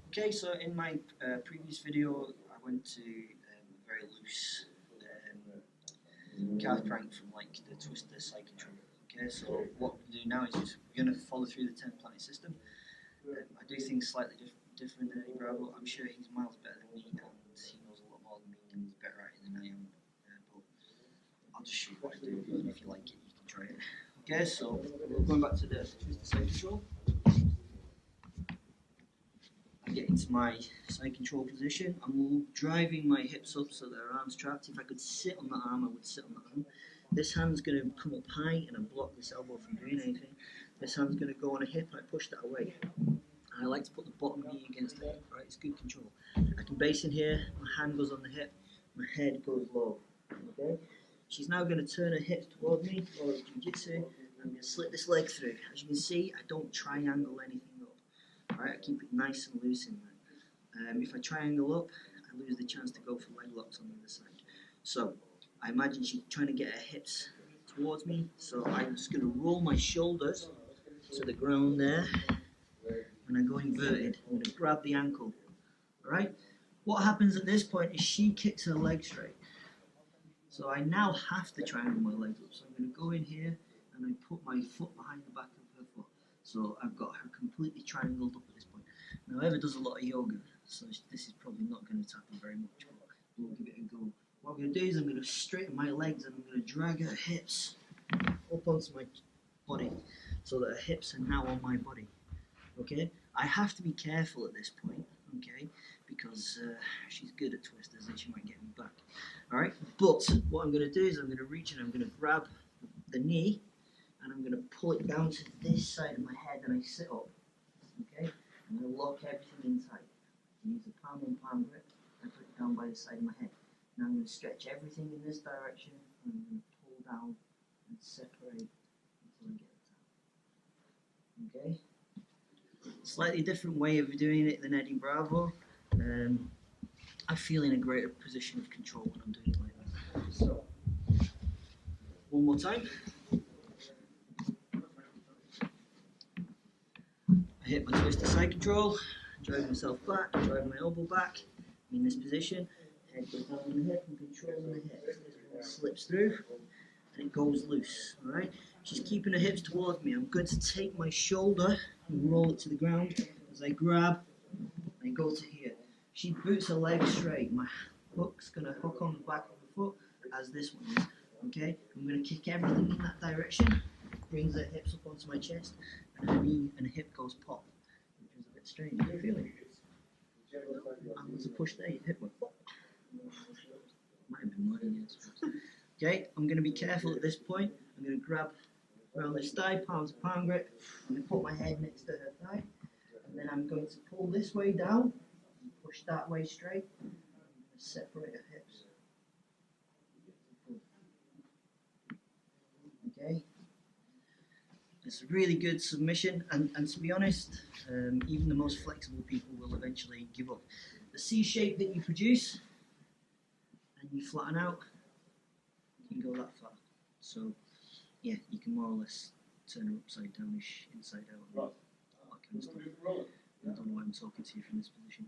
Okay, so in my previous video, I went to a very loose calf crank from like the twister side control. Okay, so what we do now is we're going to follow through the 10 planet system. I do things slightly different than Eddie Bravo. I'm sure he's miles better than me, and he knows a lot more than me, and he's better at it than I am. But I'll just show you what I do, and if you like it, you can try it. Okay, so we're going back to the twister side control. I get into my side control position. I'm driving my hips up so that our arm's trapped. If I could sit on the arm, I would sit on the arm. This hand's going to come up high and I block this elbow from doing anything. This hand's going to go on a hip, I push that away. And I like to put the bottom knee against the hip, right? It's good control. I can base in here, my hand goes on the hip, my head goes low. Okay? She's now going to turn her hips toward me, or jiu-jitsu. I'm going to slip this leg through. As you can see, I don't triangle anything up. Right? I keep it nice and loose in there. If I triangle up, I lose the chance to go for leg locks on the other side. So, I imagine she's trying to get her hips towards me, so I'm just going to roll my shoulders to the ground there. When I go inverted, I'm going to grab the ankle. Alright? What happens at this point is she kicks her leg straight. So I now have to triangle my legs up. So I'm going to go in here and I put my foot behind the back of her foot. So I've got her completely triangled up at this point. Now Eva does a lot of yoga, so this is probably not going to tackle very much, but we'll give it a go. What I'm going to do is I'm going to straighten my legs and I'm going to drag her hips up onto my body so that her hips are now on my body. Okay? I have to be careful at this point, okay, because she's good at twisters and she might get me back. Alright? But what I'm going to do is I'm going to reach and I'm going to grab the knee and I'm going to pull it down to this side of my head and I sit up. Okay? I'm going to lock everything in tight. Use the palm on palm grip and put it down by the side of my head. Now I'm going to stretch everything in this direction and I'm going to pull down and separate until I get it out. Okay? Slightly different way of doing it than Eddie Bravo. I feel in a greater position of control when I'm doing it like that. So, one more time. I hit my twister side control, drive myself back, drive my elbow back. I'm in this position. Head goes down on the hip and controlling the hip. This one slips through and it goes loose. Alright? She's keeping her hips towards me. I'm going to take my shoulder and roll it to the ground as I grab and I go to here. She boots her leg straight. My hook's going to hook on the back of the foot as this one is. Okay? I'm going to kick everything in that direction. Brings her hips up onto my chest and her knee and hip goes pop, which is a bit strange. Do you feel it? And there's a push there. Your hip went pop. Might have been mine, yes. Okay, I'm going to be careful at this point. I'm going to grab around this thigh, palm to palm grip. I'm going to put my head next to her thigh. And then I'm going to pull this way down and push that way straight. I'm going to separate her hips. Okay. It's a really good submission, and to be honest, even the most flexible people will eventually give up. The C shape that you produce and you flatten out, you can go that far. So, yeah, you can more or less turn her upside downish, inside out, all that kind of stuff. I don't know why I'm talking to you from this position.